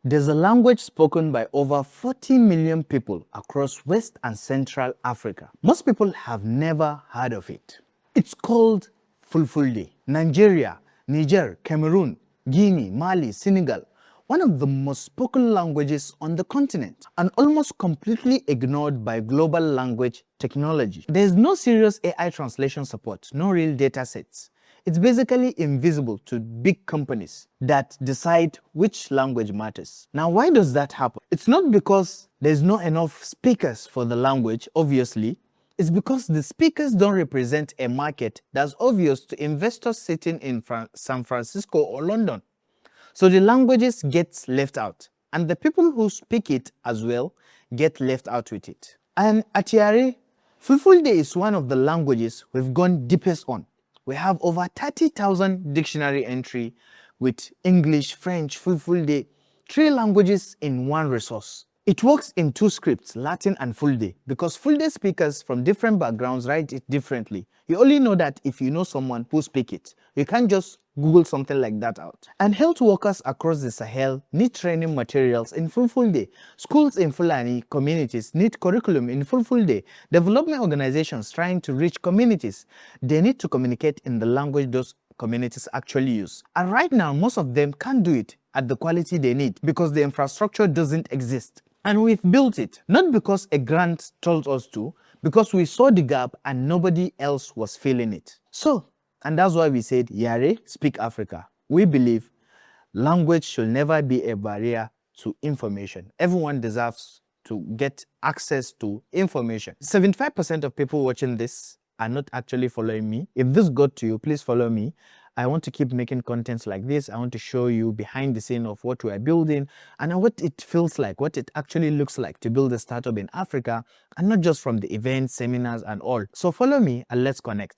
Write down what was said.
There's a language spoken by over 40 million people across West and Central Africa. Most people have never heard of it. It's called Fulfulde. Nigeria, Niger, Cameroon, Guinea, Mali, Senegal. One of the most spoken languages on the continent and almost completely ignored by global language technology. There's no serious AI translation support, no real data sets. It's basically invisible to big companies that decide which language matters. Now, why does that happen? It's not because there's not enough speakers for the language, obviously. It's because the speakers don't represent a market that's obvious to investors sitting in San Francisco or London. So the languages get left out, and the people who speak it as well get left out with it. And at Yare, Fulfulde is one of the languages we've gone deepest on. We have over 30,000 dictionary entry with English, French, Fulfulde, 3 languages in one resource. It works in 2 scripts, Latin and Fulde, because Fulde speakers from different backgrounds write it differently. You only know that if you know someone who speaks it. You can't just Google something like that out. And health workers across the Sahel need training materials in Fulfulde. Schools in Fulani communities need curriculum in Fulfulde. Development organizations trying to reach communities, they need to communicate in the language those communities actually use. And right now, most of them can't do it at the quality they need because the infrastructure doesn't exist. And we've built it, not because a grant told us to, because we saw the gap and nobody else was filling it. And that's why we said, Yare, speak Africa. We believe language should never be a barrier to information. Everyone deserves to get access to information. 75% of people watching this are not actually following me. If this got to you, please follow me. I want to keep making contents like this. I want to show you behind the scene of what we are building and what it feels like, what it actually looks like to build a startup in Africa, and not just from the events, seminars and all. So follow me and let's connect.